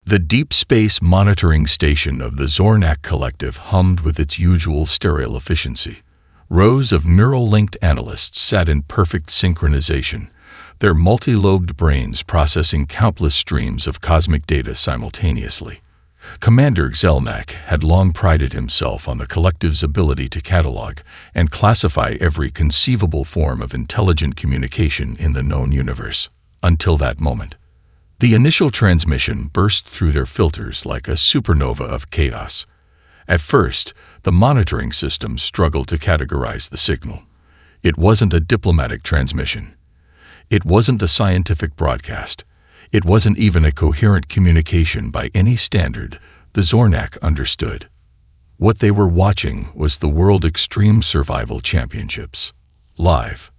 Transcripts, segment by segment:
The deep space monitoring station of the Zornak Collective hummed with its usual sterile efficiency. Rows of neural-linked analysts sat in perfect synchronization, their multi-lobed brains processing countless streams of cosmic data simultaneously. Commander Zelnak had long prided himself on the collective's ability to catalog and classify every conceivable form of intelligent communication in the known universe. Until that moment, the initial transmission burst through their filters like a supernova of chaos. At first, the monitoring system struggled to categorize the signal. It wasn't a diplomatic transmission. It wasn't a scientific broadcast. It wasn't even a coherent communication by any standard the Zornak understood. What they were watching was the World Extreme Survival Championships, live.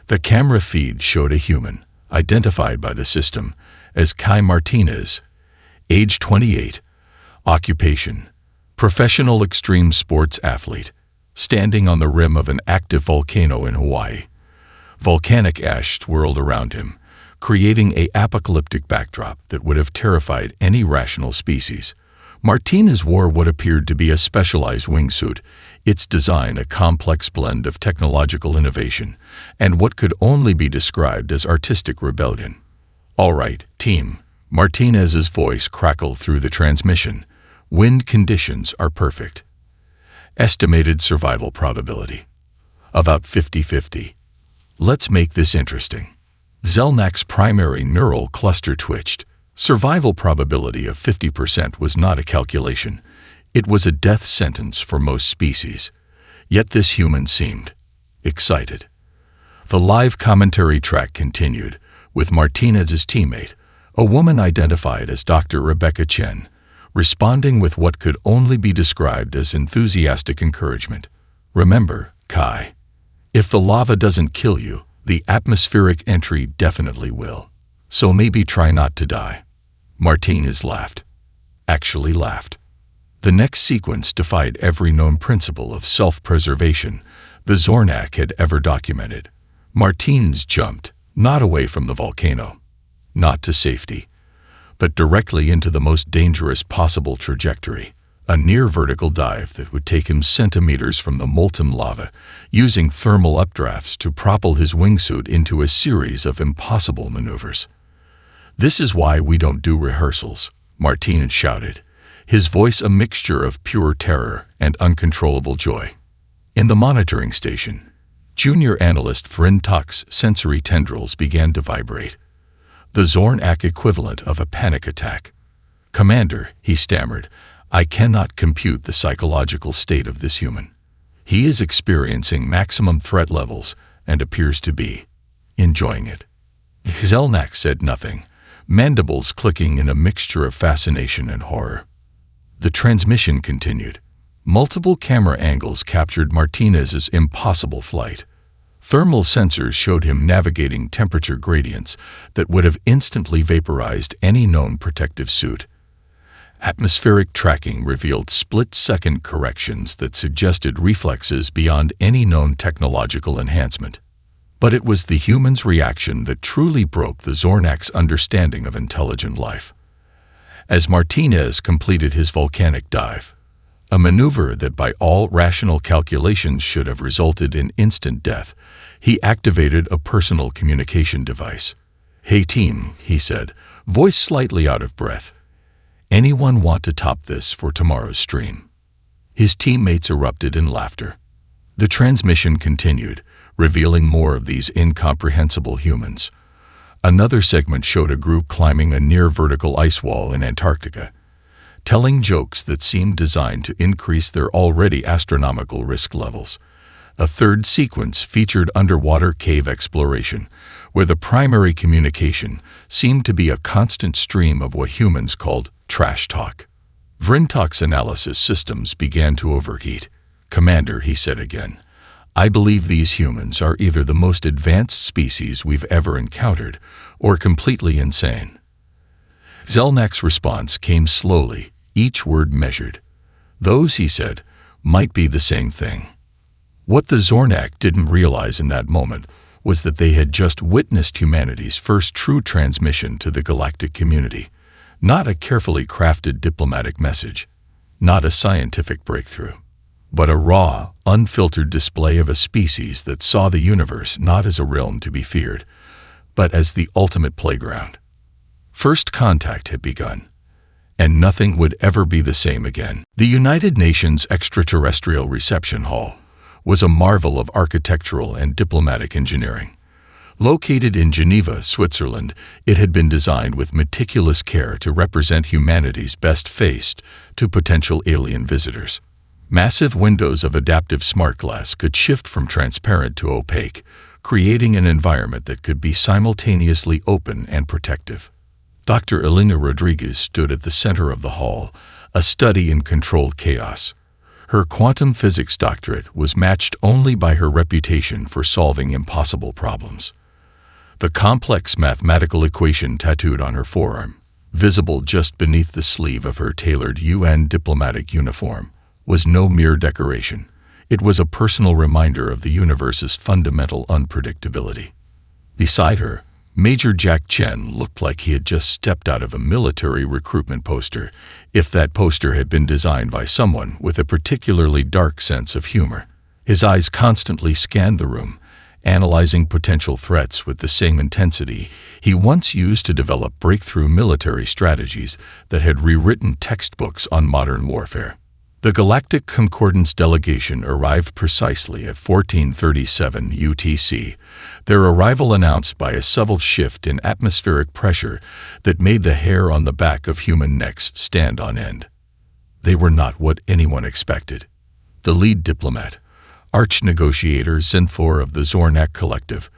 The camera feed showed a human, identified by the system as Kai Martinez, age 28, occupation, professional extreme sports athlete, standing on the rim of an active volcano in Hawaii. Volcanic ash swirled around him, creating an apocalyptic backdrop that would have terrified any rational species. Martinez wore what appeared to be a specialized wingsuit, its design a complex blend of technological innovation and what could only be described as artistic rebellion. "All right, team," Martinez's voice crackled through the transmission. "Wind conditions are perfect. Estimated survival probability about 50-50. Let's make this interesting." Zelnak's primary neural cluster twitched. Survival probability of 50% was not a calculation. It was a death sentence for most species. Yet this human seemed excited. The live commentary track continued, with Martinez's teammate, a woman identified as Dr. Rebecca Chen, responding with what could only be described as enthusiastic encouragement. "Remember, Kai, if the lava doesn't kill you, the atmospheric entry definitely will. So maybe try not to die." Martinez laughed. Actually laughed. The next sequence defied every known principle of self-preservation the Zornak had ever documented. Martinez jumped, not away from the volcano, not to safety, but directly into the most dangerous possible trajectory, a near-vertical dive that would take him centimeters from the molten lava, using thermal updrafts to propel his wingsuit into a series of impossible maneuvers. "This is why we don't do rehearsals," Martinez shouted, his voice a mixture of pure terror and uncontrollable joy. In the monitoring station, junior analyst Vrintok's sensory tendrils began to vibrate, the Zornak equivalent of a panic attack. "Commander," he stammered, "I cannot compute the psychological state of this human. He is experiencing maximum threat levels and appears to be enjoying it." Zelnak said nothing, mandibles clicking in a mixture of fascination and horror. The transmission continued. Multiple camera angles captured Martinez's impossible flight. Thermal sensors showed him navigating temperature gradients that would have instantly vaporized any known protective suit. Atmospheric tracking revealed split-second corrections that suggested reflexes beyond any known technological enhancement. But it was the human's reaction that truly broke the Zornak's understanding of intelligent life. As Martinez completed his volcanic dive, a maneuver that by all rational calculations should have resulted in instant death, he activated a personal communication device. "Hey team," he said, voice slightly out of breath. "Anyone want to top this for tomorrow's stream?" His teammates erupted in laughter. The transmission continued, revealing more of these incomprehensible humans. Another segment showed a group climbing a near-vertical ice wall in Antarctica, telling jokes that seemed designed to increase their already astronomical risk levels. A third sequence featured underwater cave exploration, where the primary communication seemed to be a constant stream of what humans called trash talk. Vrintok's analysis systems began to overheat. "Commander," he said again, "I believe these humans are either the most advanced species we've ever encountered or completely insane." Zelnak's response came slowly, each word measured. "Those," he said, "might be the same thing." What the Zornak didn't realize in that moment was that they had just witnessed humanity's first true transmission to the galactic community. Not a carefully crafted diplomatic message, not a scientific breakthrough, but a raw, unfiltered display of a species that saw the universe not as a realm to be feared, but as the ultimate playground. First contact had begun, and nothing would ever be the same again. The United Nations Extraterrestrial Reception Hall was a marvel of architectural and diplomatic engineering. Located in Geneva, Switzerland, it had been designed with meticulous care to represent humanity's best face to potential alien visitors. Massive windows of adaptive smart glass could shift from transparent to opaque, creating an environment that could be simultaneously open and protective. Dr. Elena Rodriguez stood at the center of the hall, a study in controlled chaos. Her quantum physics doctorate was matched only by her reputation for solving impossible problems. The complex mathematical equation tattooed on her forearm, visible just beneath the sleeve of her tailored UN diplomatic uniform, was no mere decoration. It was a personal reminder of the universe's fundamental unpredictability. Beside her, Major Jack Chen looked like he had just stepped out of a military recruitment poster, if that poster had been designed by someone with a particularly dark sense of humor. His eyes constantly scanned the room, analyzing potential threats with the same intensity he once used to develop breakthrough military strategies that had rewritten textbooks on modern warfare. The Galactic Concordance delegation arrived precisely at 1437 UTC, their arrival announced by a subtle shift in atmospheric pressure that made the hair on the back of human necks stand on end. They were not what anyone expected. The lead diplomat, arch-negotiator Zinfor of the Zornak Collective,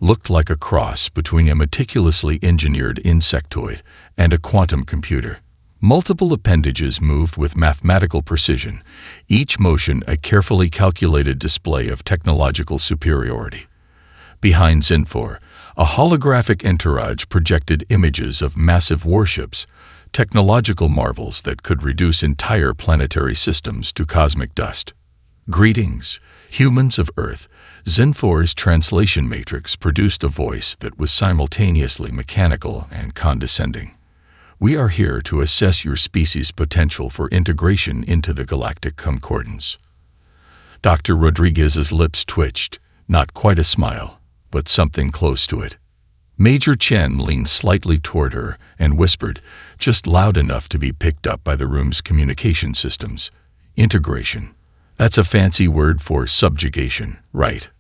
looked like a cross between a meticulously engineered insectoid and a quantum computer. Multiple appendages moved with mathematical precision, each motion a carefully calculated display of technological superiority. Behind Zinfor, a holographic entourage projected images of massive warships, technological marvels that could reduce entire planetary systems to cosmic dust. "Greetings, humans of Earth." Zinfor's translation matrix produced a voice that was simultaneously mechanical and condescending. "We are here to assess your species' potential for integration into the Galactic Concordance." Dr. Rodriguez's lips twitched, not quite a smile, but something close to it. Major Chen leaned slightly toward her and whispered, just loud enough to be picked up by the room's communication systems, "Integration. That's a fancy word for subjugation, right?"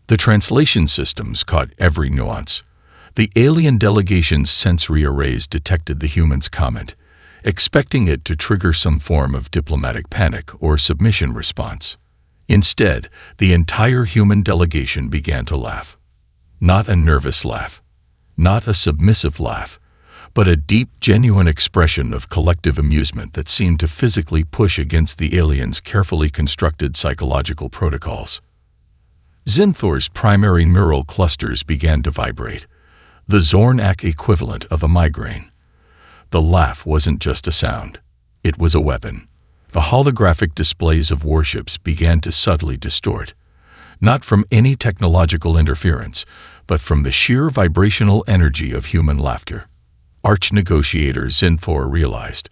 The translation systems caught every nuance. The alien delegation's sensory arrays detected the human's comment, expecting it to trigger some form of diplomatic panic or submission response. Instead, the entire human delegation began to laugh. Not a nervous laugh, not a submissive laugh, but a deep, genuine expression of collective amusement that seemed to physically push against the aliens' carefully constructed psychological protocols. Zinfor's primary neural clusters began to vibrate, the Zornak equivalent of a migraine. The laugh wasn't just a sound, it was a weapon. The holographic displays of warships began to subtly distort, not from any technological interference, but from the sheer vibrational energy of human laughter. Arch-negotiator Zinfor realized,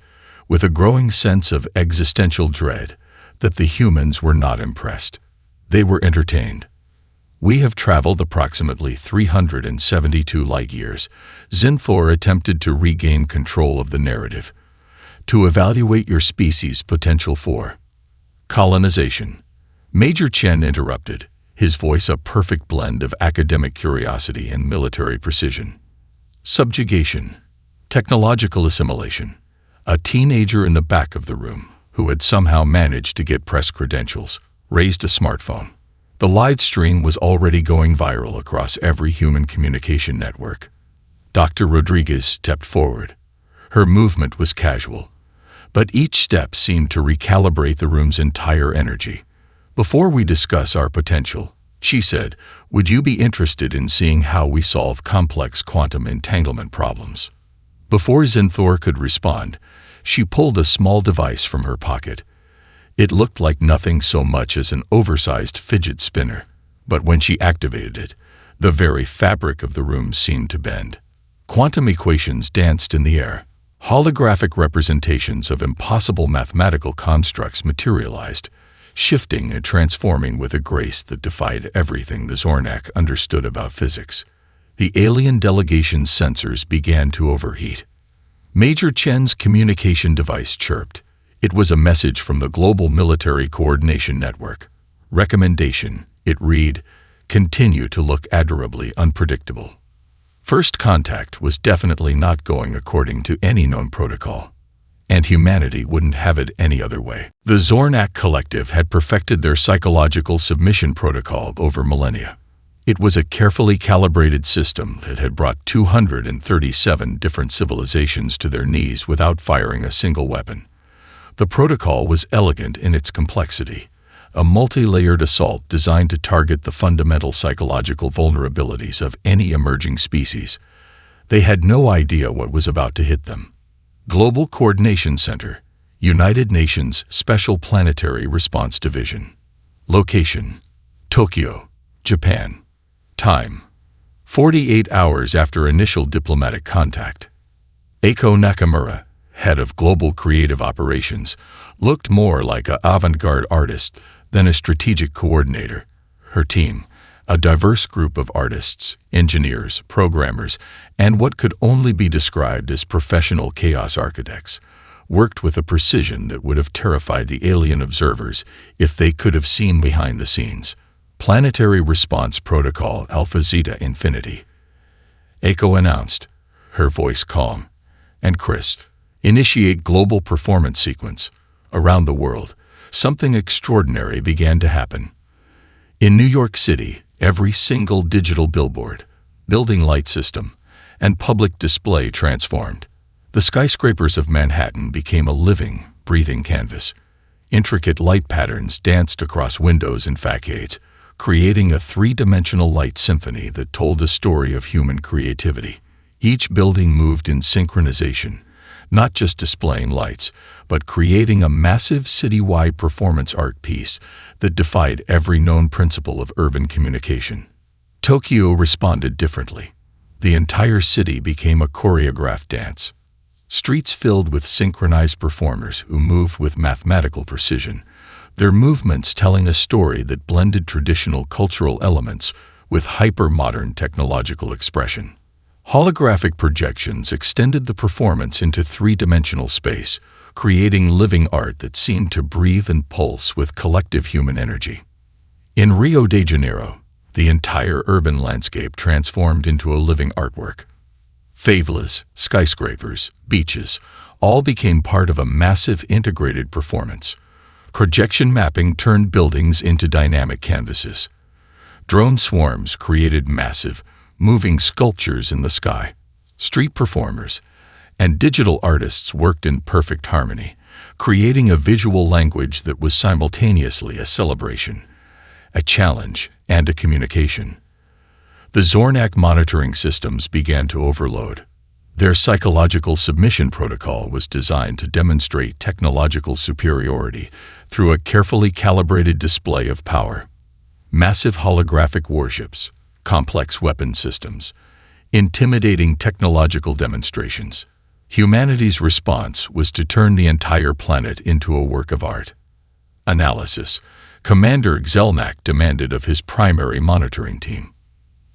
with a growing sense of existential dread, that the humans were not impressed. They were entertained. "We have traveled approximately 372 light-years," Zinfor attempted to regain control of the narrative, "to evaluate your species' potential for colonization." Major Chen interrupted, his voice a perfect blend of academic curiosity and military precision. "Subjugation. Technological assimilation." A teenager in the back of the room, who had somehow managed to get press credentials, raised a smartphone. The live stream was already going viral across every human communication network. Dr. Rodriguez stepped forward. Her movement was casual, but each step seemed to recalibrate the room's entire energy. "Before we discuss our potential," she said, "would you be interested in seeing how we solve complex quantum entanglement problems?" Before Zinfor could respond, she pulled a small device from her pocket. It looked like nothing so much as an oversized fidget spinner, but when she activated it, the very fabric of the room seemed to bend. Quantum equations danced in the air, Holographic representations of impossible mathematical constructs materialized, shifting and transforming with a grace that defied everything the Zornak understood about physics. The alien delegation's sensors began to overheat. Major Chen's communication device chirped. It was a message from the Global Military Coordination Network. Recommendation, it read, continue to look adorably unpredictable. First contact was definitely not going according to any known protocol, and humanity wouldn't have it any other way. The Zornak Collective had perfected their psychological submission protocol over millennia. It was a carefully calibrated system that had brought 237 different civilizations to their knees without firing a single weapon. The protocol was elegant in its complexity, a multi-layered assault designed to target the fundamental psychological vulnerabilities of any emerging species. They had no idea what was about to hit them. Global Coordination Center, United Nations Special Planetary Response Division. Location, Tokyo, Japan. Time, 48 hours after initial diplomatic contact. Eiko Nakamura, head of Global Creative Operations, looked more like an avant-garde artist than a strategic coordinator. Her team, a diverse group of artists, engineers, programmers, and what could only be described as professional chaos architects, worked with a precision that would have terrified the alien observers if they could have seen behind the scenes. Planetary Response Protocol Alpha Zeta Infinity. Eiko announced, her voice calm and crisp. Initiate global performance sequence. Around the world, something extraordinary began to happen. In New York City, every single digital billboard, building light system, and public display transformed. The skyscrapers of Manhattan became a living, breathing canvas. Intricate light patterns danced across windows and facades, creating a three-dimensional light symphony that told a story of human creativity. Each building moved in synchronization, not just displaying lights, but creating a massive citywide performance art piece that defied every known principle of urban communication. Tokyo responded differently. The entire city became a choreographed dance. Streets filled with synchronized performers who moved with mathematical precision, their movements telling a story that blended traditional cultural elements with hyper-modern technological expression. Holographic projections extended the performance into three-dimensional space, creating living art that seemed to breathe and pulse with collective human energy. In Rio de Janeiro, the entire urban landscape transformed into a living artwork. Favelas, skyscrapers, beaches, all became part of a massive integrated performance. Projection mapping turned buildings into dynamic canvases. Drone swarms created massive, moving sculptures in the sky. Street performers and digital artists worked in perfect harmony, creating a visual language that was simultaneously a celebration, a challenge, and a communication. The Zornak monitoring systems began to overload. Their psychological submission protocol was designed to demonstrate technological superiority through a carefully calibrated display of power. Massive holographic warships, complex weapon systems, intimidating technological demonstrations. Humanity's response was to turn the entire planet into a work of art. Analysis. Commander Zelnak demanded of his primary monitoring team.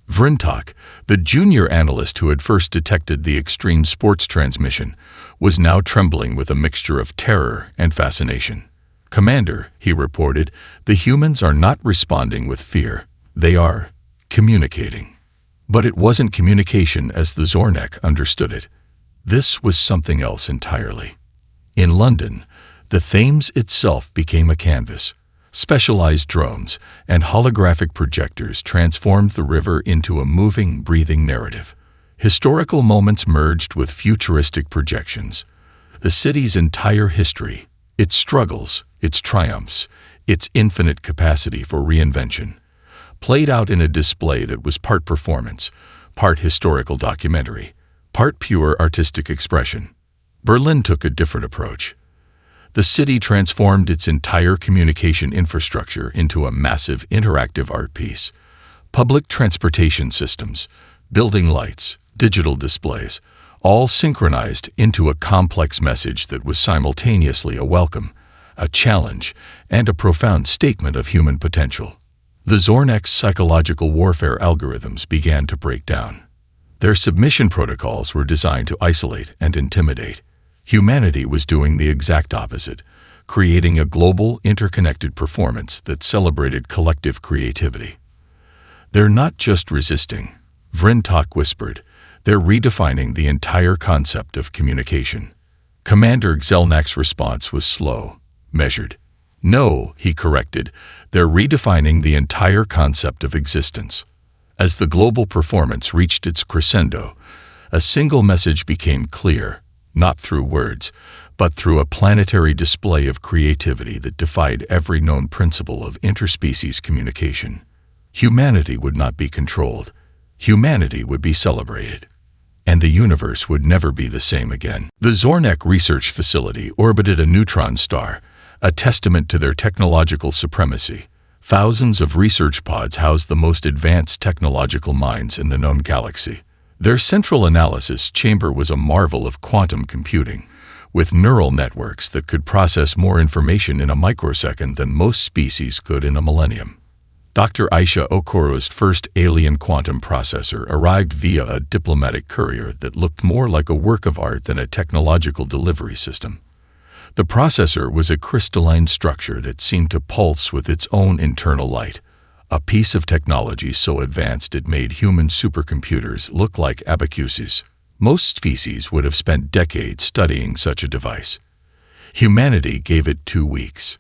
Vrintok, the junior analyst who had first detected the extreme sports transmission, was now trembling with a mixture of terror and fascination. Commander, he reported, the humans are not responding with fear. They are communicating. But it wasn't communication as the Zornak understood it. This was something else entirely. In London, the Thames itself became a canvas. Specialized drones and holographic projectors transformed the river into a moving, breathing narrative. Historical moments merged with futuristic projections. The city's entire history, its struggles, its triumphs, its infinite capacity for reinvention, played out in a display that was part performance, part historical documentary, part pure artistic expression. Berlin took a different approach. The city transformed its entire communication infrastructure into a massive interactive art piece. Public transportation systems, building lights, digital displays, all synchronized into a complex message that was simultaneously a welcome, a challenge, and a profound statement of human potential. The Zornek's psychological warfare algorithms began to break down. Their submission protocols were designed to isolate and intimidate. Humanity was doing the exact opposite, creating a global, interconnected performance that celebrated collective creativity. "They're not just resisting," Vrintok whispered. "They're redefining the entire concept of communication." Commander Xelnak's response was slow, measured. "No," he corrected, "they're redefining the entire concept of existence." As the global performance reached its crescendo, a single message became clear, not through words, but through a planetary display of creativity that defied every known principle of interspecies communication. Humanity would not be controlled. Humanity would be celebrated. And the universe would never be the same again. The Zornek research facility orbited a neutron star, a testament to their technological supremacy. Thousands of research pods housed the most advanced technological minds in the known galaxy. Their central analysis chamber was a marvel of quantum computing, with neural networks that could process more information in a microsecond than most species could in a millennium. Dr. Aisha Okoro's first alien quantum processor arrived via a diplomatic courier that looked more like a work of art than a technological delivery system. The processor was a crystalline structure that seemed to pulse with its own internal light, a piece of technology so advanced it made human supercomputers look like abacuses. Most species would have spent decades studying such a device. Humanity gave it 2 weeks.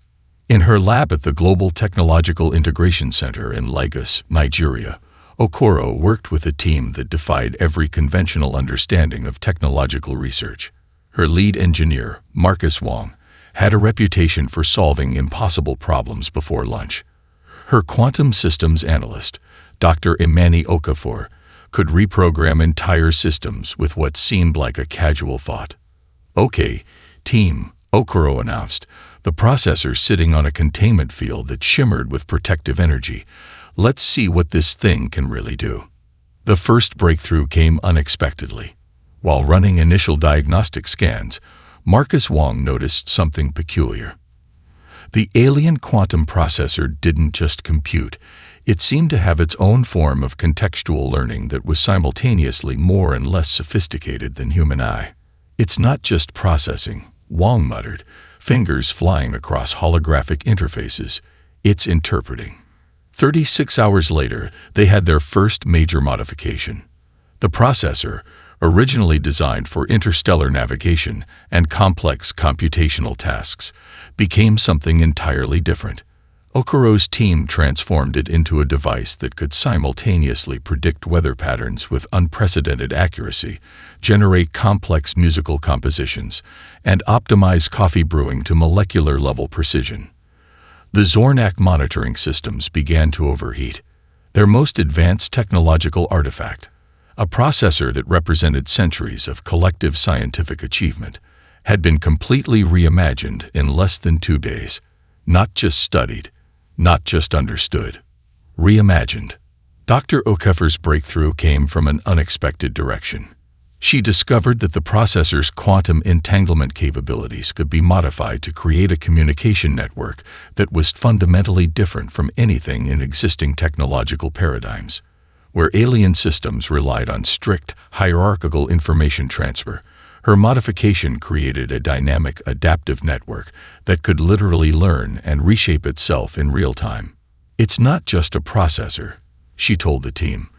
In her lab at the Global Technological Integration Center in Lagos, Nigeria, Okoro worked with a team that defied every conventional understanding of technological research. Her lead engineer, Marcus Wong, had a reputation for solving impossible problems before lunch. Her quantum systems analyst, Dr. Imani Okafor, could reprogram entire systems with what seemed like a casual thought. "Okay, team," Okoro announced, the processor sitting on a containment field that shimmered with protective energy. "Let's see what this thing can really do." The first breakthrough came unexpectedly. While running initial diagnostic scans, Marcus Wong noticed something peculiar. The alien quantum processor didn't just compute. It seemed to have its own form of contextual learning that was simultaneously more and less sophisticated than human eye. "It's not just processing," Wong muttered, fingers flying across holographic interfaces. "It's interpreting." 36 hours later, they had their first major modification. The processor, originally designed for interstellar navigation and complex computational tasks, became something entirely different. Okoro's team transformed it into a device that could simultaneously predict weather patterns with unprecedented accuracy, generate complex musical compositions, and optimize coffee brewing to molecular-level precision. The Zornak monitoring systems began to overheat. Their most advanced technological artifact, a processor that represented centuries of collective scientific achievement, had been completely reimagined in less than 2 days. Not just studied, not just understood. Reimagined. Dr. Okafor's breakthrough came from an unexpected direction. She discovered that the processor's quantum entanglement capabilities could be modified to create a communication network that was fundamentally different from anything in existing technological paradigms. Where alien systems relied on strict, hierarchical information transfer, her modification created a dynamic, adaptive network that could literally learn and reshape itself in real time. "It's not just a processor," she told the team,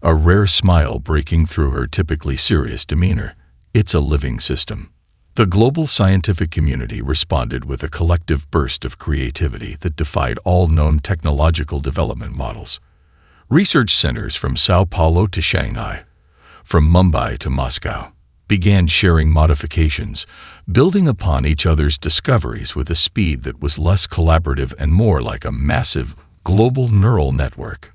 a rare smile breaking through her typically serious demeanor. "It's a living system." The global scientific community responded with a collective burst of creativity that defied all known technological development models. Research centers from Sao Paulo to Shanghai, from Mumbai to Moscow, began sharing modifications, building upon each other's discoveries with a speed that was less collaborative and more like a massive, global neural network.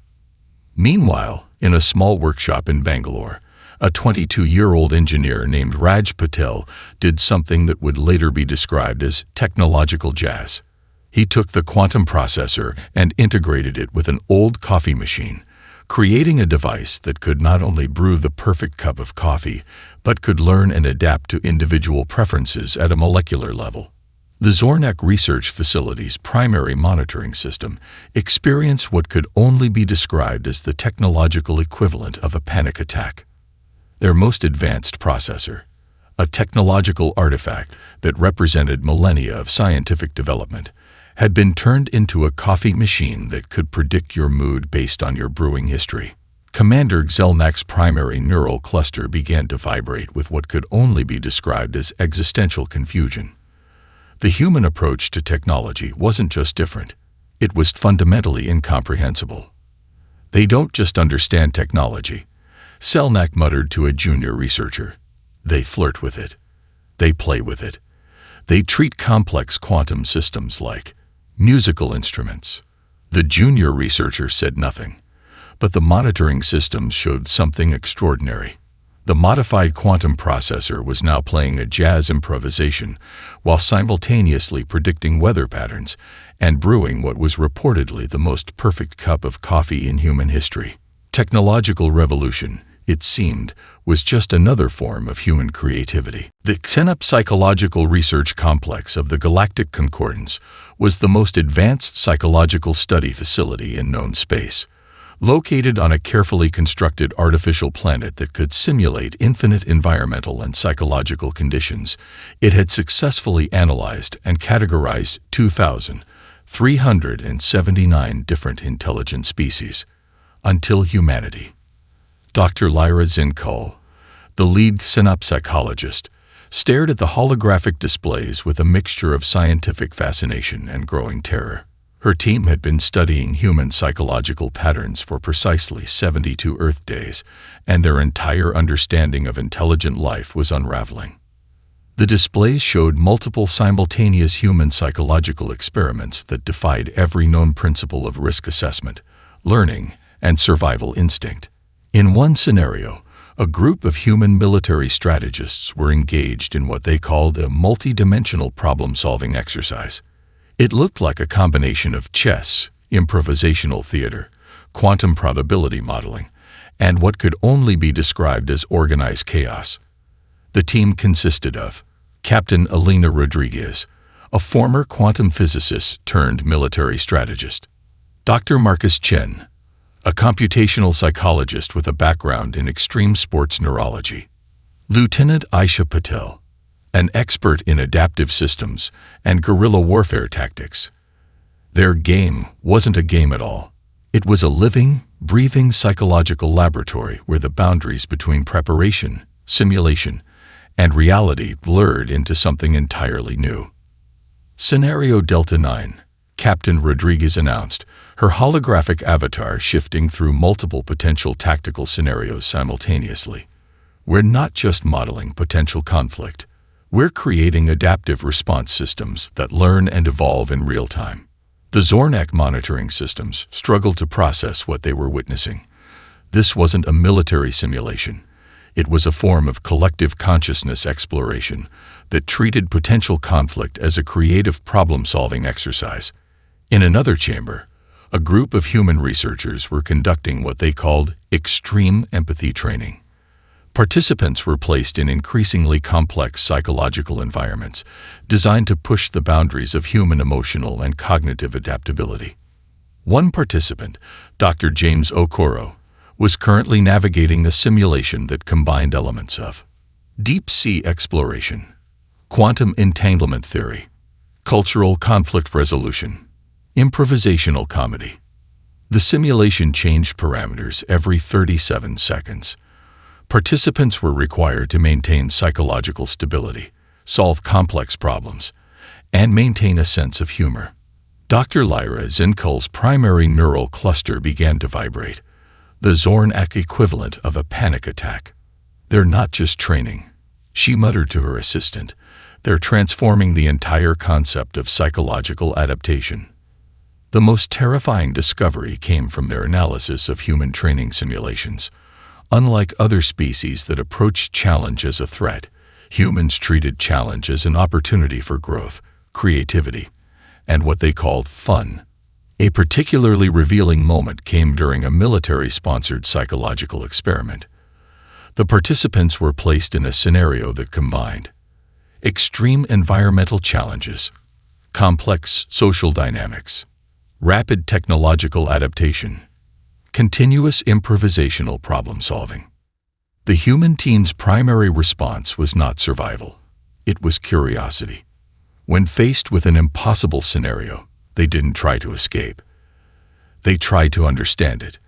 Meanwhile, in a small workshop in Bangalore, a 22-year-old engineer named Raj Patel did something that would later be described as technological jazz. He took the quantum processor and integrated it with an old coffee machine, creating a device that could not only brew the perfect cup of coffee, but could learn and adapt to individual preferences at a molecular level. The Zornak Research Facility's primary monitoring system experienced what could only be described as the technological equivalent of a panic attack. Their most advanced processor, a technological artifact that represented millennia of scientific development, had been turned into a coffee machine that could predict your mood based on your brewing history. Commander Zelnak's primary neural cluster began to vibrate with what could only be described as existential confusion. The human approach to technology wasn't just different, it was fundamentally incomprehensible. "They don't just understand technology," Zelnak muttered to a junior researcher. "They flirt with it. They play with it. They treat complex quantum systems like musical instruments." The junior researcher said nothing, but the monitoring systems showed something extraordinary. The modified quantum processor was now playing a jazz improvisation while simultaneously predicting weather patterns and brewing what was reportedly the most perfect cup of coffee in human history. Technological revolution, it seemed, was just another form of human creativity. The Xenopsychological Research Complex of the Galactic Concordance was the most advanced psychological study facility in known space. Located on a carefully constructed artificial planet that could simulate infinite environmental and psychological conditions, it had successfully analyzed and categorized 2,379 different intelligent species, until humanity. Dr. Lyra Zinkull, the lead synapsepsychologist, stared at the holographic displays with a mixture of scientific fascination and growing terror. Her team had been studying human psychological patterns for precisely 72 Earth days, and their entire understanding of intelligent life was unraveling. The displays showed multiple simultaneous human psychological experiments that defied every known principle of risk assessment, learning, and survival instinct. In one scenario, a group of human military strategists were engaged in what they called a multi-dimensional problem-solving exercise. It looked like a combination of chess, improvisational theater, quantum probability modeling, and what could only be described as organized chaos. The team consisted of Captain Elena Rodriguez, a former quantum physicist turned military strategist; Dr. Marcus Chen, a computational psychologist with a background in extreme sports neurology; Lieutenant Aisha Patel, an expert in adaptive systems and guerrilla warfare tactics. Their game wasn't a game at all. It was a living, breathing psychological laboratory where the boundaries between preparation, simulation, and reality blurred into something entirely new. Scenario Delta 9, Captain Rodriguez announced, her holographic avatar shifting through multiple potential tactical scenarios simultaneously. "We're not just modeling potential conflict. We're creating adaptive response systems that learn and evolve in real time." The Zornak monitoring systems struggled to process what they were witnessing. This wasn't a military simulation. It was a form of collective consciousness exploration that treated potential conflict as a creative problem-solving exercise. In another chamber, a group of human researchers were conducting what they called extreme empathy training. Participants were placed in increasingly complex psychological environments designed to push the boundaries of human emotional and cognitive adaptability. One participant, Dr. James Okoro, was currently navigating a simulation that combined elements of deep-sea exploration, quantum entanglement theory, cultural conflict resolution, improvisational comedy. The simulation changed parameters every 37 seconds. Participants were required to maintain psychological stability, solve complex problems, and maintain a sense of humor. Dr. Lyra Zinkull's primary neural cluster began to vibrate, the Zornak equivalent of a panic attack. "They're not just training," she muttered to her assistant. "They're transforming the entire concept of psychological adaptation." The most terrifying discovery came from their analysis of human training simulations. Unlike other species that approached challenge as a threat, humans treated challenge as an opportunity for growth, creativity, and what they called fun. A particularly revealing moment came during a military-sponsored psychological experiment. The participants were placed in a scenario that combined extreme environmental challenges, complex social dynamics, rapid technological adaptation, continuous improvisational problem-solving. The human team's primary response was not survival. It was curiosity. When faced with an impossible scenario, they didn't try to escape. They tried to understand it.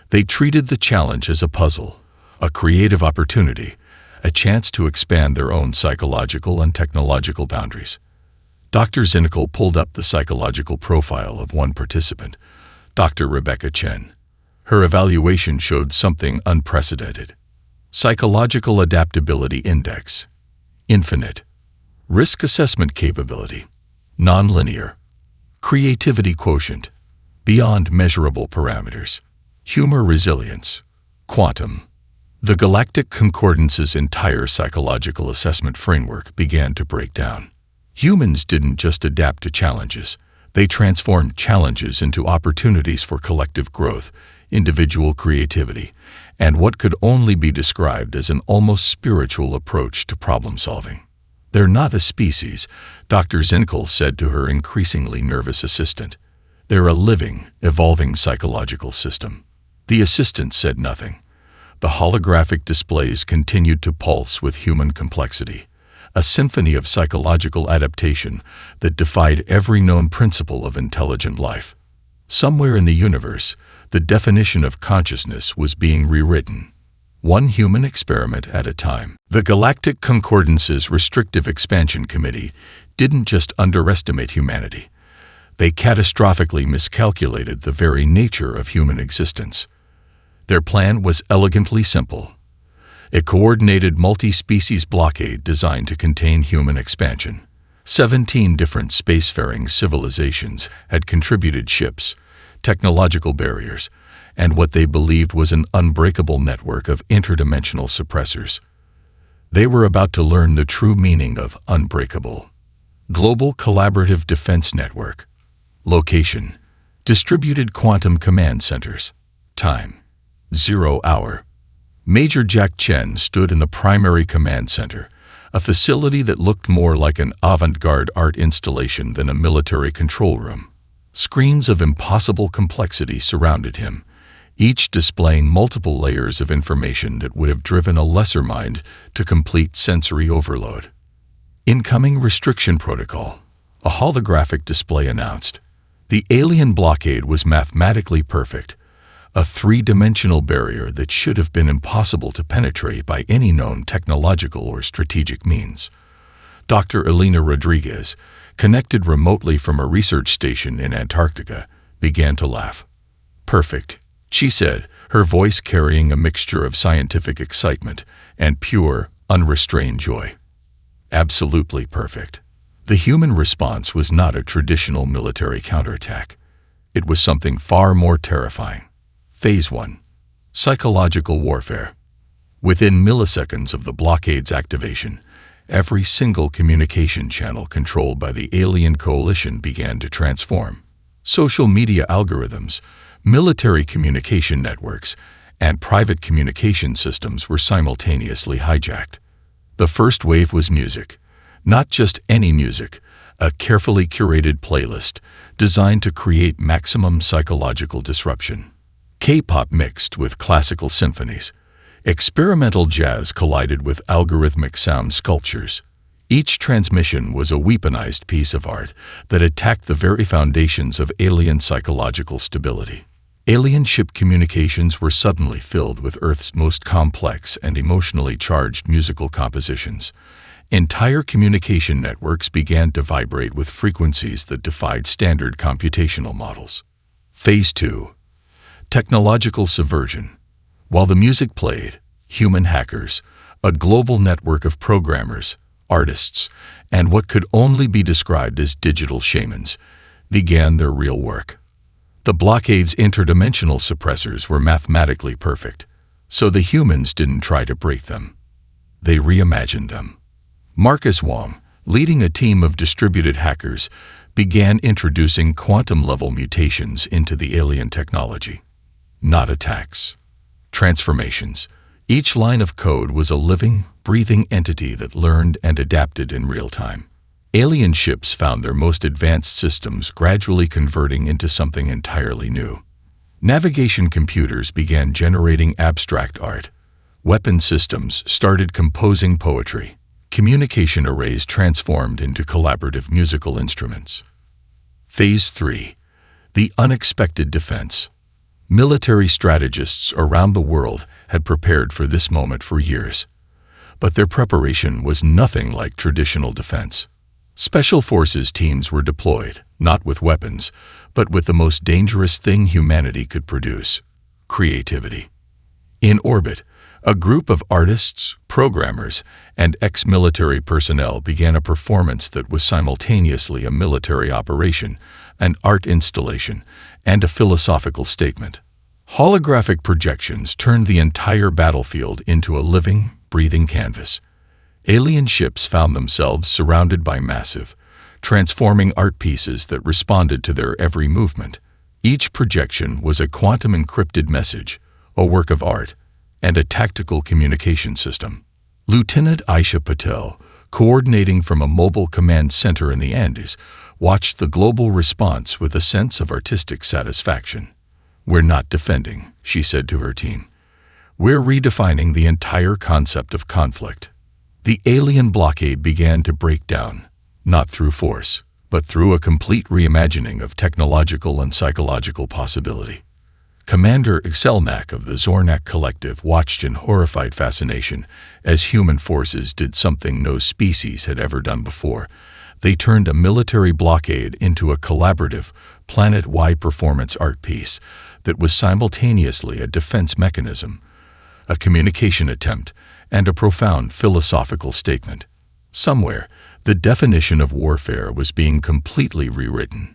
They treated the challenge as a puzzle, a creative opportunity, a chance to expand their own psychological and technological boundaries. Dr. Zinkel pulled up the psychological profile of one participant, Dr. Rebecca Chen. Her evaluation showed something unprecedented. Psychological Adaptability Index, infinite. Risk assessment capability, nonlinear. Creativity quotient, beyond measurable parameters. Humor resilience, quantum. The Galactic Concordance's entire psychological assessment framework began to break down. Humans didn't just adapt to challenges. They transformed challenges into opportunities for collective growth, individual creativity, and what could only be described as an almost spiritual approach to problem-solving. "They're not a species," Dr. Zinkel said to her increasingly nervous assistant. "They're a living, evolving psychological system." The assistant said nothing. The holographic displays continued to pulse with human complexity, a symphony of psychological adaptation that defied every known principle of intelligent life. Somewhere in the universe, the definition of consciousness was being rewritten, one human experiment at a time. The Galactic Concordance's Restrictive Expansion Committee didn't just underestimate humanity. They catastrophically miscalculated the very nature of human existence. Their plan was elegantly simple: a coordinated multi-species blockade designed to contain human expansion. 17 different spacefaring civilizations had contributed ships, technological barriers, and what they believed was an unbreakable network of interdimensional suppressors. They were about to learn the true meaning of unbreakable. Global Collaborative Defense Network. Location: Distributed Quantum Command Centers. Time: 0 hour. Major Jack Chen stood in the primary command center, a facility that looked more like an avant-garde art installation than a military control room. Screens of impossible complexity surrounded him, each displaying multiple layers of information that would have driven a lesser mind to complete sensory overload. Incoming restriction protocol, a holographic display announced. The alien blockade was mathematically perfect, a three-dimensional barrier that should have been impossible to penetrate by any known technological or strategic means. Dr. Elena Rodriguez, connected remotely from a research station in Antarctica, began to laugh. "Perfect," she said, her voice carrying a mixture of scientific excitement and pure, unrestrained joy. Absolutely perfect. The human response was not a traditional military counterattack. It was something far more terrifying. Phase 1. Psychological warfare. Within milliseconds of the blockade's activation, every single communication channel controlled by the alien coalition began to transform. Social media algorithms, military communication networks, and private communication systems were simultaneously hijacked. The first wave was music. Not just any music, a carefully curated playlist designed to create maximum psychological disruption. K-pop mixed with classical symphonies. Experimental jazz collided with algorithmic sound sculptures. Each transmission was a weaponized piece of art that attacked the very foundations of alien psychological stability. Alien ship communications were suddenly filled with Earth's most complex and emotionally charged musical compositions. Entire communication networks began to vibrate with frequencies that defied standard computational models. Phase 2. Technological subversion. While the music played, human hackers, a global network of programmers, artists, and what could only be described as digital shamans, began their real work. The blockade's interdimensional suppressors were mathematically perfect, so the humans didn't try to break them. They reimagined them. Marcus Wong, leading a team of distributed hackers, began introducing quantum-level mutations into the alien technology. Not attacks. Transformations. Each line of code was a living, breathing entity that learned and adapted in real time. Alien ships found their most advanced systems gradually converting into something entirely new. Navigation computers began generating abstract art. Weapon systems started composing poetry. Communication arrays transformed into collaborative musical instruments. Phase 3. The unexpected defense. Military strategists around the world had prepared for this moment for years. But their preparation was nothing like traditional defense. Special forces teams were deployed, not with weapons, but with the most dangerous thing humanity could produce: creativity. In orbit, a group of artists, programmers, and ex-military personnel began a performance that was simultaneously a military operation, an art installation, and a philosophical statement. Holographic projections turned the entire battlefield into a living, breathing canvas. Alien ships found themselves surrounded by massive, transforming art pieces that responded to their every movement. Each projection was a quantum-encrypted message, a work of art, and a tactical communication system. Lieutenant Aisha Patel, coordinating from a mobile command center in the Andes, watched the global response with a sense of artistic satisfaction. "We're not defending," she said to her team. "We're redefining the entire concept of conflict." The alien blockade began to break down, not through force, but through a complete reimagining of technological and psychological possibility. Commander Exelnak of the Zornak Collective watched in horrified fascination as human forces did something no species had ever done before. They turned a military blockade into a collaborative, planet-wide performance art piece that was simultaneously a defense mechanism, a communication attempt, and a profound philosophical statement. Somewhere, the definition of warfare was being completely rewritten.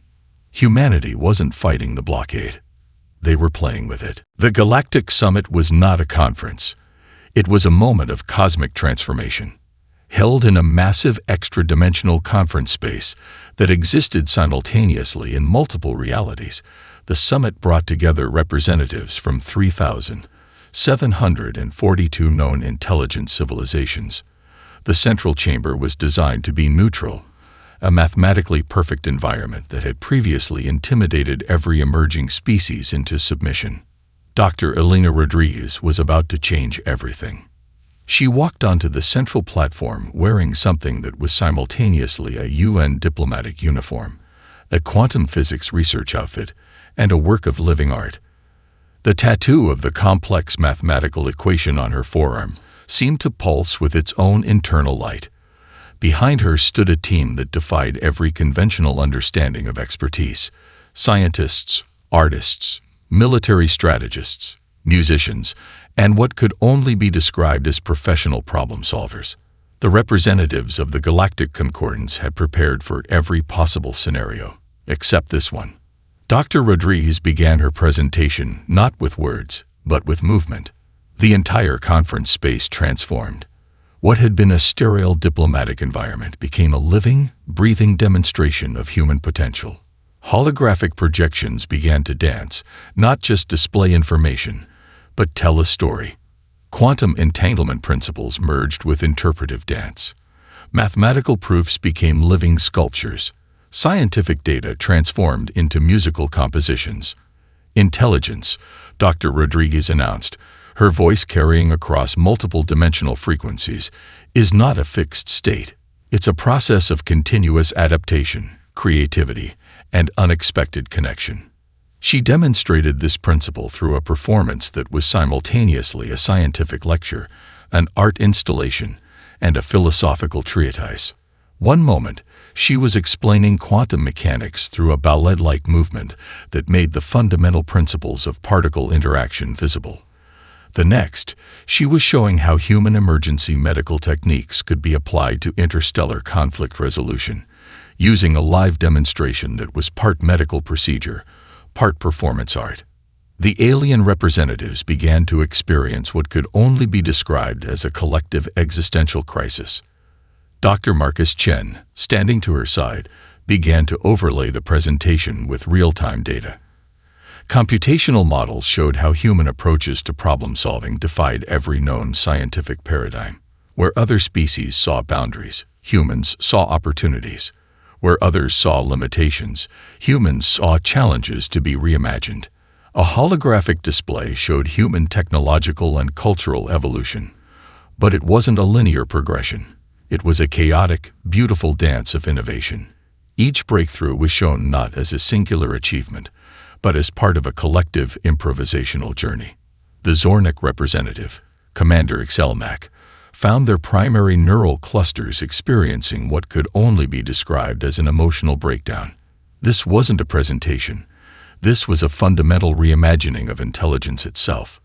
Humanity wasn't fighting the blockade. They were playing with it. The Galactic Summit was not a conference. It was a moment of cosmic transformation. Held in a massive extra-dimensional conference space that existed simultaneously in multiple realities, the summit brought together representatives from 3,742 known intelligent civilizations. The central chamber was designed to be neutral, a mathematically perfect environment that had previously intimidated every emerging species into submission. Dr. Elena Rodriguez was about to change everything. She walked onto the central platform wearing something that was simultaneously a UN diplomatic uniform, a quantum physics research outfit, and a work of living art. The tattoo of the complex mathematical equation on her forearm seemed to pulse with its own internal light. Behind her stood a team that defied every conventional understanding of expertise: scientists, artists, military strategists, musicians, and what could only be described as professional problem solvers. The representatives of the Galactic Concordance had prepared for every possible scenario, except this one. Dr. Rodriguez began her presentation not with words, but with movement. The entire conference space transformed. What had been a sterile diplomatic environment became a living, breathing demonstration of human potential. Holographic projections began to dance, not just display information, but tell a story. Quantum entanglement principles merged with interpretive dance. Mathematical proofs became living sculptures. Scientific data transformed into musical compositions. Intelligence, Dr. Rodriguez announced, her voice carrying across multiple dimensional frequencies, is not a fixed state. It's a process of continuous adaptation, creativity, and unexpected connection. She demonstrated this principle through a performance that was simultaneously a scientific lecture, an art installation, and a philosophical treatise. One moment, she was explaining quantum mechanics through a ballet-like movement that made the fundamental principles of particle interaction visible. The next, she was showing how human emergency medical techniques could be applied to interstellar conflict resolution, using a live demonstration that was part medical procedure, part performance art. The alien representatives began to experience what could only be described as a collective existential crisis. Dr. Marcus Chen, standing to her side, began to overlay the presentation with real-time data. Computational models showed how human approaches to problem-solving defied every known scientific paradigm. Where other species saw boundaries, humans saw opportunities. Where others saw limitations, humans saw challenges to be reimagined. A holographic display showed human technological and cultural evolution. But it wasn't a linear progression. It was a chaotic, beautiful dance of innovation. Each breakthrough was shown not as a singular achievement, but as part of a collective improvisational journey. The Zornak representative, Commander Exelnak, found their primary neural clusters experiencing what could only be described as an emotional breakdown. This wasn't a presentation. This was a fundamental reimagining of intelligence itself.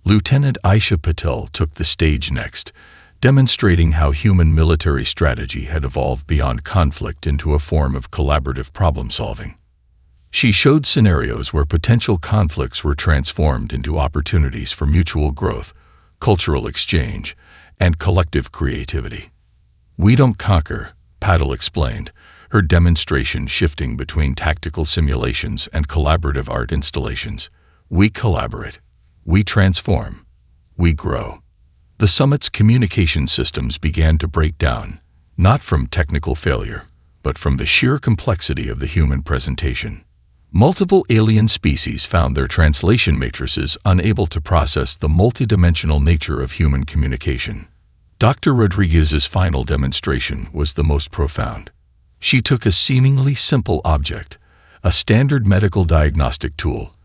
Lieutenant Aisha Patel took the stage next, demonstrating how human military strategy had evolved beyond conflict into a form of collaborative problem-solving. She showed scenarios where potential conflicts were transformed into opportunities for mutual growth, cultural exchange, and collective creativity. "We don't conquer," Patel explained, her demonstration shifting between tactical simulations and collaborative art installations. "We collaborate. We transform. We grow." The summit's communication systems began to break down, not from technical failure, but from the sheer complexity of the human presentation. Multiple alien species found their translation matrices unable to process the multidimensional nature of human communication. Dr. Rodriguez's final demonstration was the most profound. She took a seemingly simple object, a standard medical diagnostic tool,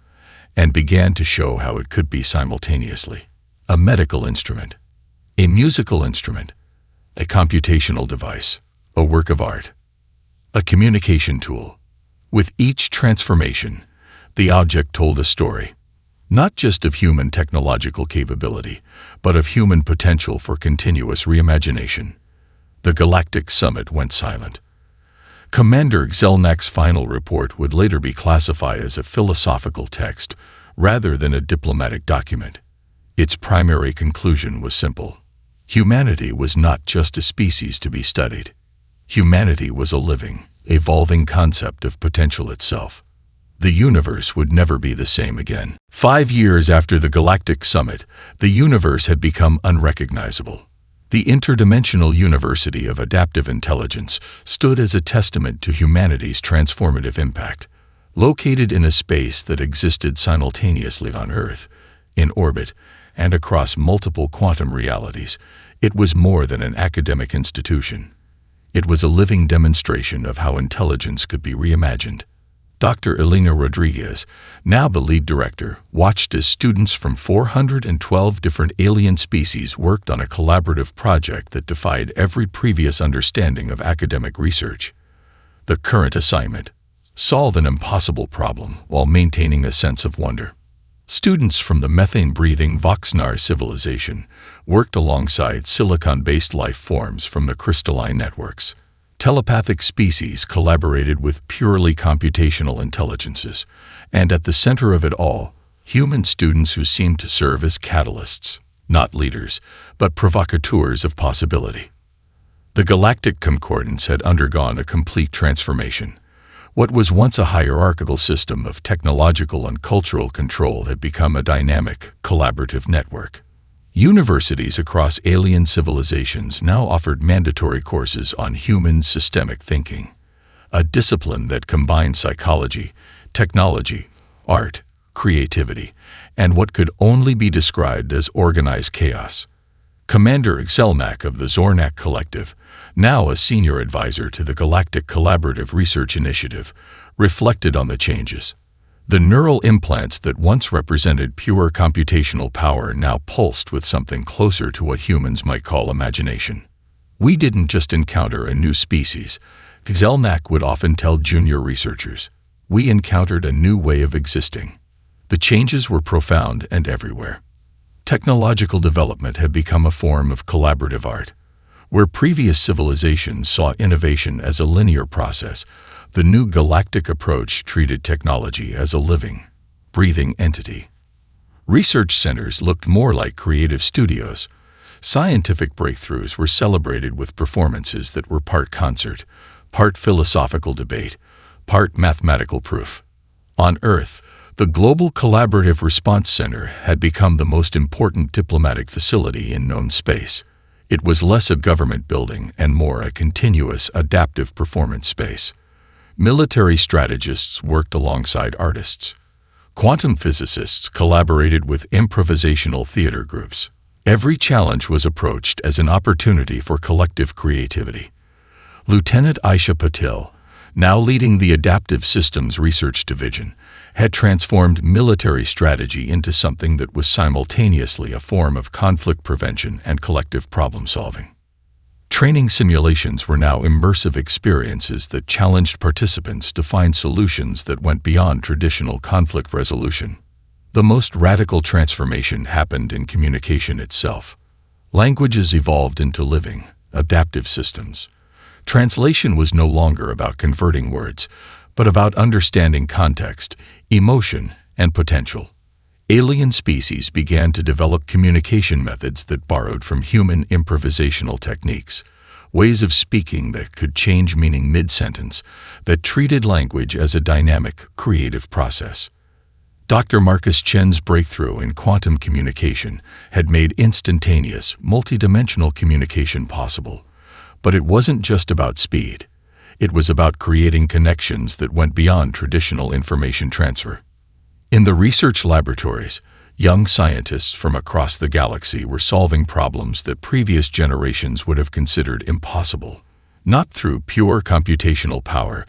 and began to show how it could be simultaneously a medical instrument, a musical instrument, a computational device, a work of art, a communication tool. With each transformation, the object told a story, not just of human technological capability, but of human potential for continuous reimagination. The Galactic Summit went silent. Commander Exelnak's final report would later be classified as a philosophical text rather than a diplomatic document. Its primary conclusion was simple. Humanity was not just a species to be studied. Humanity was a living, evolving concept of potential itself. The universe would never be the same again. 5 years after the Galactic Summit, the universe had become unrecognizable. The Interdimensional University of Adaptive Intelligence stood as a testament to humanity's transformative impact. Located in a space that existed simultaneously on Earth, in orbit, and across multiple quantum realities, it was more than an academic institution. It was a living demonstration of how intelligence could be reimagined. Dr. Elena Rodriguez, now the lead director, watched as students from 412 different alien species worked on a collaborative project that defied every previous understanding of academic research. The current assignment: solve an impossible problem while maintaining a sense of wonder. Students from the methane-breathing Voxnar civilization worked alongside silicon-based life forms from the crystalline networks. Telepathic species collaborated with purely computational intelligences, and at the center of it all, human students who seemed to serve as catalysts, not leaders, but provocateurs of possibility. The Galactic Concordance had undergone a complete transformation. What was once a hierarchical system of technological and cultural control had become a dynamic, collaborative network. Universities across alien civilizations now offered mandatory courses on human systemic thinking, a discipline that combined psychology, technology, art, creativity, and what could only be described as organized chaos. Commander Exelnak of the Zornak Collective, now a senior advisor to the Galactic Collaborative Research Initiative, reflected on the changes. The neural implants that once represented pure computational power now pulsed with something closer to what humans might call imagination. "We didn't just encounter a new species," Exelnak would often tell junior researchers. "We encountered a new way of existing." The changes were profound and everywhere. Technological development had become a form of collaborative art. Where previous civilizations saw innovation as a linear process, the new galactic approach treated technology as a living, breathing entity. Research centers looked more like creative studios, Scientific breakthroughs were celebrated with performances that were part concert, part philosophical debate, part mathematical proof. On Earth, the Global Collaborative Response Center had become the most important diplomatic facility in known space. It was less a government building and more a continuous, adaptive performance space. Military strategists worked alongside artists. Quantum physicists collaborated with improvisational theater groups. Every challenge was approached as an opportunity for collective creativity. Lieutenant Aisha Patel, now leading the Adaptive Systems Research Division, had transformed military strategy into something that was simultaneously a form of conflict prevention and collective problem-solving. Training simulations were now immersive experiences that challenged participants to find solutions that went beyond traditional conflict resolution. The most radical transformation happened in communication itself. Languages evolved into living, adaptive systems. Translation was no longer about converting words, but about understanding context, emotion, and potential. Alien species began to develop communication methods that borrowed from human improvisational techniques, ways of speaking that could change meaning mid-sentence, that treated language as a dynamic, creative process. Dr. Marcus Chen's breakthrough in quantum communication had made instantaneous, multidimensional communication possible. But it wasn't just about speed. It was about creating connections that went beyond traditional information transfer. In the research laboratories, young scientists from across the galaxy were solving problems that previous generations would have considered impossible, not through pure computational power,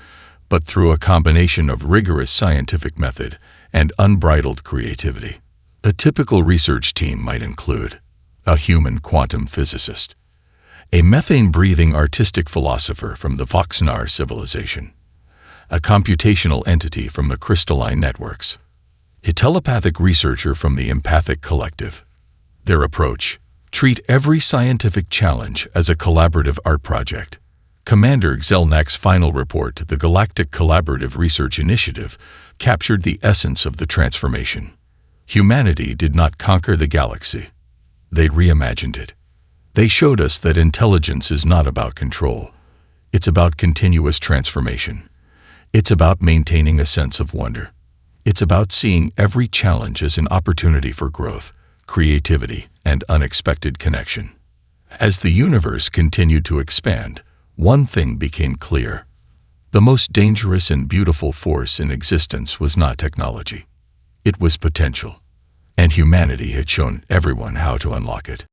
but through a combination of rigorous scientific method and unbridled creativity. A typical research team might include a human quantum physicist, a methane-breathing artistic philosopher from the Voxnar civilization, a computational entity from the crystalline networks, a telepathic researcher from the empathic collective. Their approach: treat every scientific challenge as a collaborative art project. Commander Xelnak's final report to the Galactic Collaborative Research Initiative captured the essence of the transformation. Humanity did not conquer the galaxy. They reimagined it. They showed us that intelligence is not about control. It's about continuous transformation. It's about maintaining a sense of wonder. It's about seeing every challenge as an opportunity for growth, creativity, and unexpected connection. As the universe continued to expand, one thing became clear. The most dangerous and beautiful force in existence was not technology. It was potential. And humanity had shown everyone how to unlock it.